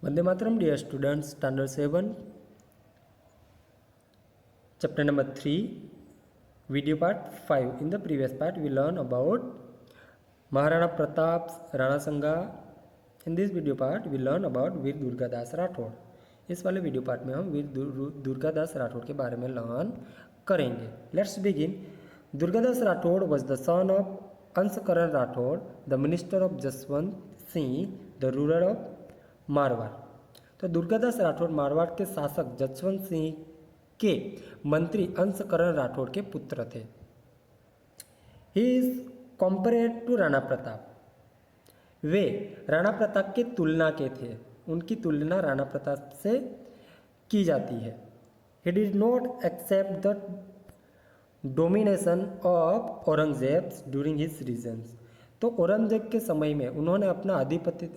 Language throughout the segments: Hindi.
Vande Mataram, dear students, standard 7, chapter number 3, video part 5. In the previous part, we learned about Maharana Pratap's Rana Sanga. In this video part, we learn about वीर दुर्गादास राठौड़. इस वाले वीडियो पार्ट में हम वीर दुर्गादास राठौड़ के बारे में लर्न करेंगे. Let's begin. Durgadas Rathore was the son of Anshkaran Rathore, the minister of Jaswant Singh, the ruler of Marwar. तो दुर्गादास राठौड़ मारवाड़ के शासक जसवंत सिंह के मंत्री अंशकरण राठौड़ के पुत्र थे. He is compared to Rana Pratap. वे राणा प्रताप की तुलना के थे. उनकी तुलना राणा प्रताप से की जाती है. He did not accept the domination of Aurangzeb during his reasons. तो औरंगजेब के समय में उन्होंने अपना आधिपत्य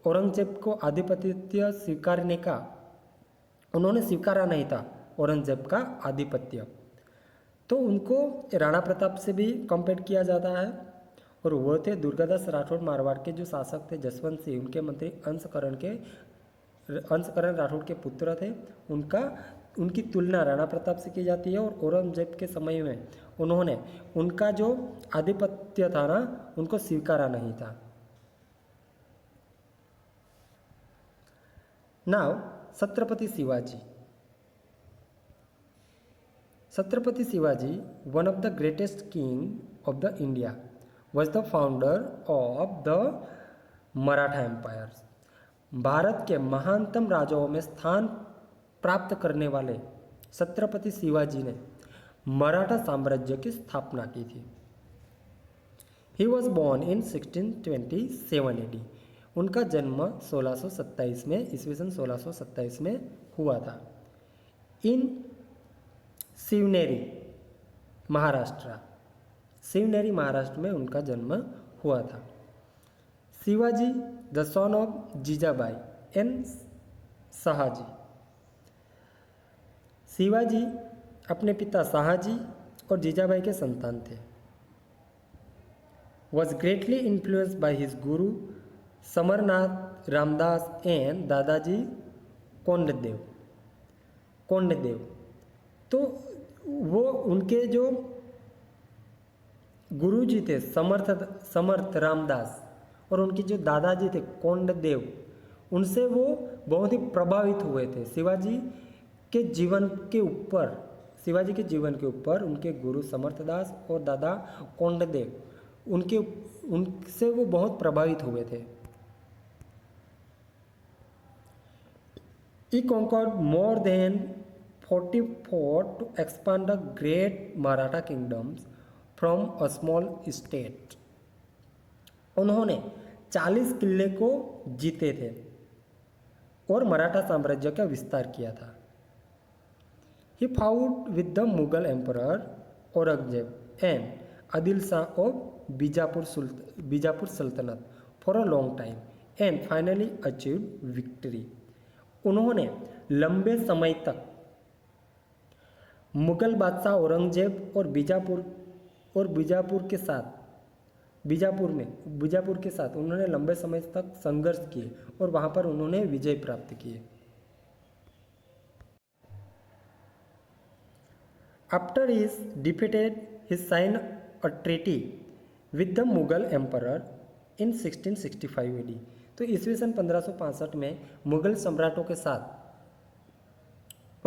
औरंगजेब को आधिपत्य स्वीकारने का उन्होंने स्वीकारा नहीं था. औरंगजेब का आधिपत्य तो उनको राणा प्रताप से भी कंपेयर किया जाता है. और वो थे दुर्गादास राठौड़ मारवाड़ के जो शासक थे जसवंत सिंह, उनके मंत्री अंशकरण राठौड़ के पुत्र थे. उनकी तुलना राणा प्रताप से की जाती है. और औरंगजेब के समय में उन्होंने उनका जो आधिपत्य था ना, उनको स्वीकारा नहीं था. Now Chhatrapati Shivaji. Chhatrapati Shivaji, one of the greatest king of the India, was the founder of the Maratha empire. Bharat के महानतम राजाओं में स्थान प्राप्त करने वाले छत्रपति शिवाजी ने मराठा साम्राज्य की स्थापना की थी. He was born in 1627 AD. उनका जन्म 1627 में ईस्वी सन 1627 में हुआ था. इन शिवनेरी महाराष्ट्र. शिवनेरी महाराष्ट्र में उनका जन्म हुआ था. Shivaji the son of Jijabai and Shahji. Shivaji अपने पिता शाहजी और जीजाबाई के संतान थे. Was greatly influenced by his guru Samarnath Ramdas and दादाजी कोंडदेव. तो वो उनके जो गुरु जी थे समर्थ रामदास और उनके जो दादाजी थे कोंडदेव, उनसे वो बहुत ही प्रभावित हुए थे. शिवाजी के जीवन के ऊपर उनके गुरु समर्थदास और दादा कोंडदेव उनसे वो बहुत प्रभावित हुए थे. He conquered more than 44 to expand the great Maratha kingdoms from a small state. उन्होंने 40 किले को जीते थे और मराठा साम्राज्य का विस्तार किया था. He fought with the Mughal Emperor Aurangzeb and Adil Shah of Bijapur Sultanate for a long time and finally achieved victory. उन्होंने लंबे समय तक मुगल बादशाह औरंगजेब और बीजापुर के साथ उन्होंने लंबे समय तक संघर्ष किए और वहां पर उन्होंने विजय प्राप्त किए. After his defeated his sign a treaty with the Mughal emperor in 1665 AD. तो ईस्वी सन 1565 में मुगल सम्राटों के साथ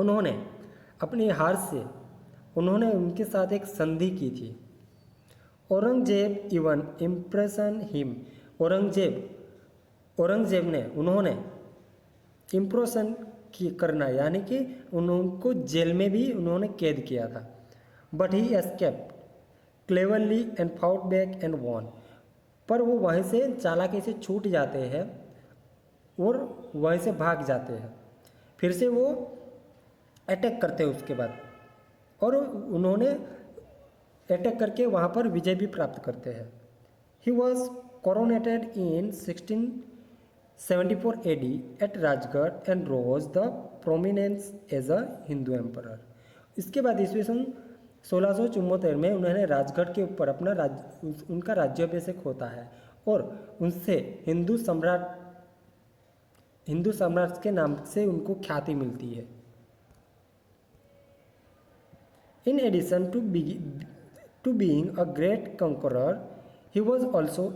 उन्होंने अपनी हार से उन्होंने उनके साथ एक संधि की थी. Aurangzeb even impression him. Aurangzeb ने उन्होंने इम्प्रेशन करना यानी कि उनको जेल में भी उन्होंने कैद किया था. But he escaped cleverly and fought back and won. पर वो वहीं से चालाकी से छूट जाते हैं और वहीं से भाग जाते हैं. फिर से वो अटैक करते हैं उसके बाद, और उन्होंने अटैक करके वहाँ पर विजय भी प्राप्त करते हैं. He was coronated in 1674 AD at Rajgarh and rose the prominence as a Hindu emperor. इसके बाद ईस्वी सन 1674 में उन्होंने राजगढ़ के ऊपर उनका राज्याभिषेक होता है और उनसे हिंदू सम्राट हिंदू साम्राज्य के नाम से उनको ख्याति मिलती है। In addition to being a great conqueror, he was also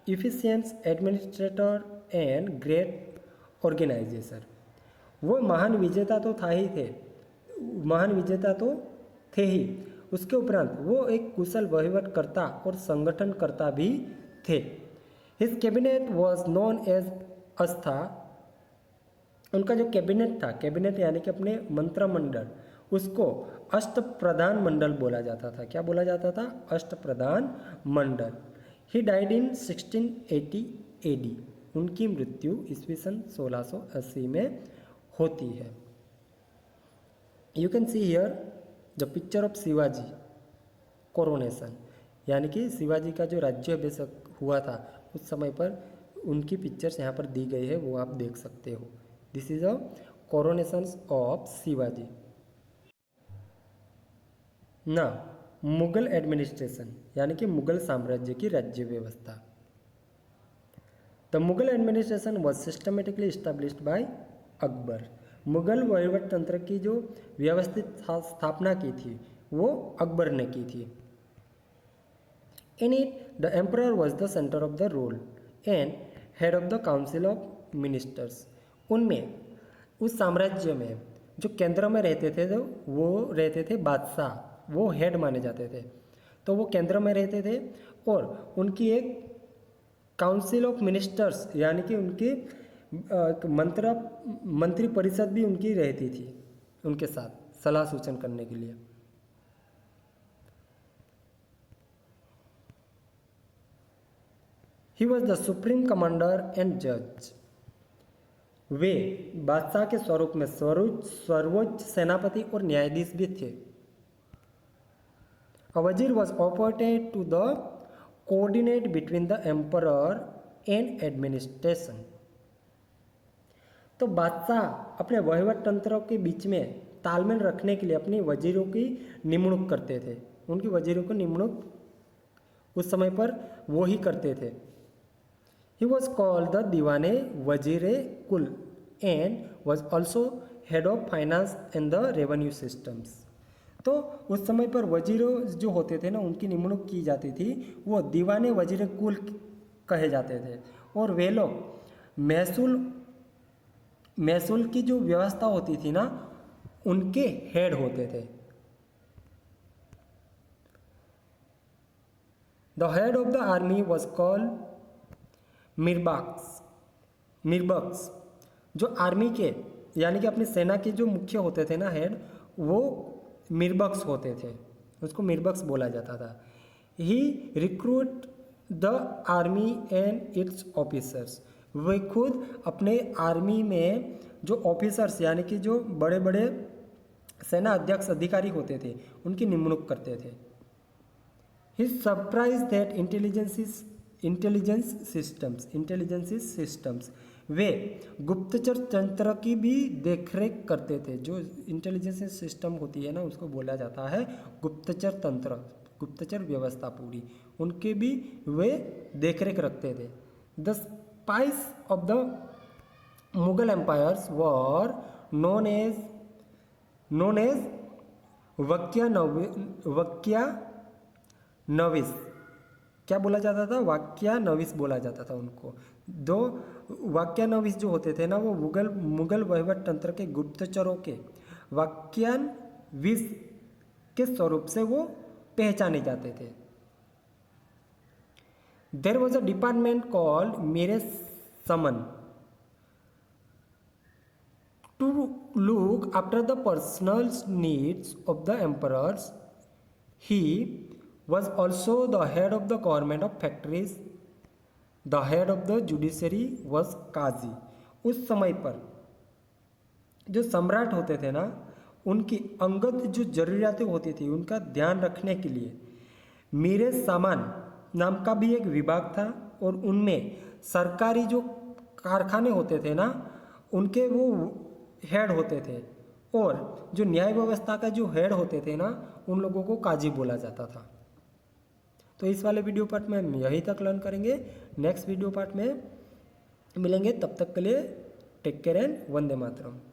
efficient administrator and great organisation. वो महान विजेता तो थे ही, उसके उपरांत वो एक कुशल वहीवटकर्ता और संगठनकर्ता भी थे। His cabinet was known as Ashta. उनका जो कैबिनेट था, कैबिनेट यानी कि अपने मंत्रिमंडल, उसको अष्टप्रधान मंडल बोला जाता था। क्या बोला जाता था? Ashtapradhan Mandal. He died in 1680 AD। उनकी मृत्यु ईस्वी सन 1680 में होती है। You can see here the picture of Shivaji coronation, यानी कि शिवाजी का जो राज्याभिषेक हुआ था उस समय पर उनकी पिक्चर्स यहाँ पर दी गई है, वो आप देख सकते हो। This is a coronation of Shivaji. ना मुगल एडमिनिस्ट्रेशन, यानी कि मुगल साम्राज्य की राज्य व्यवस्था। The Mughal administration was systematically established by Akbar. Mughal वहीवट तंत्र की जो व्यवस्थित स्थापना की थी वो अकबर ने की थी। In it the emperor was the centre of the rule and head of the council of ministers. उनमें, उस साम्राज्य में जो केंद्र में रहते थे तो वो रहते थे बादशाह, वो हेड माने जाते थे, तो वो केंद्र में रहते थे और उनकी एक काउंसिल ऑफ मिनिस्टर्स यानी कि उनकी मंत्री परिषद भी उनकी रहती थी उनके साथ सलाह सूचन करने के लिए। He was the supreme commander and जज। वे बादशाह के स्वरूप में सर्वोच्च सेनापति और न्यायाधीश भी थे। A wazir was appointed to the coordinate between the emperor and administration। तो बादशाह अपने वहीवट तंत्रों के बीच में तालमेल रखने के लिए अपने वजीरों की निमणूक करते थे। उनकी वजीरों की निमणूक उस समय पर वो ही करते थे। He was called the दीवाने वजीरे कुल and was also head of finance and the revenue systems। तो उस समय पर वजीरों जो होते थे ना, उनकी निमणूक की जाती थी, वो दीवाने वजीर कुल कहे जाते थे और वे लोग महसूल की जो व्यवस्था होती थी ना, उनके हेड होते थे। The head of the army was called Mir Bakhshi. जो आर्मी के यानी कि अपनी सेना के जो मुख्य होते थे ना हेड, वो मिरबक्स होते थे, उसको मिरबक्स बोला जाता था। He recruit the army and its officers. वे खुद अपने आर्मी में जो ऑफिसर्स यानी कि जो बड़े बड़े सेना अध्यक्ष अधिकारी होते थे उनकी निमणूक करते थे। ही सरप्राइज दैट इंटेलिजेंस सिस्टम्स वे गुप्तचर तंत्र की भी देखरेख करते थे। जो इंटेलिजेंस सिस्टम होती है ना, उसको बोला जाता है गुप्तचर तंत्र, गुप्तचर व्यवस्था पूरी, उनके भी वे देखरेख रखते थे। The spies of the Mughal empires were known as Waqianavis. क्या बोला जाता था? वाक्यानविस बोला जाता था उनको। दो वाक्यानविस जो होते थे ना, वो मुगल वहीवट तंत्र के गुप्तचरों के वाक्यानविस के स्वरूप से वो पहचाने जाते थे। There was a department called Mir Saman to look after the personal needs of the emperors. He was also the head of the government of factories। the head of the judiciary was काजी। उस समय पर जो सम्राट होते थे ना, उनकी अंगत जो जरूरियातें होती थी उनका ध्यान रखने के लिए मेरे सामान नाम का भी एक विभाग था और उनमें सरकारी जो कारखाने होते थे ना, उनके वो हेड होते थे और जो न्याय व्यवस्था का जो हेड होते थे ना, उन लोगों को काजी बोला जाता था। तो इस वाले वीडियो पार्ट में हम यहीं तक लर्न करेंगे। नेक्स्ट वीडियो पार्ट में मिलेंगे, तब तक के लिए Take care and Vande Mataram.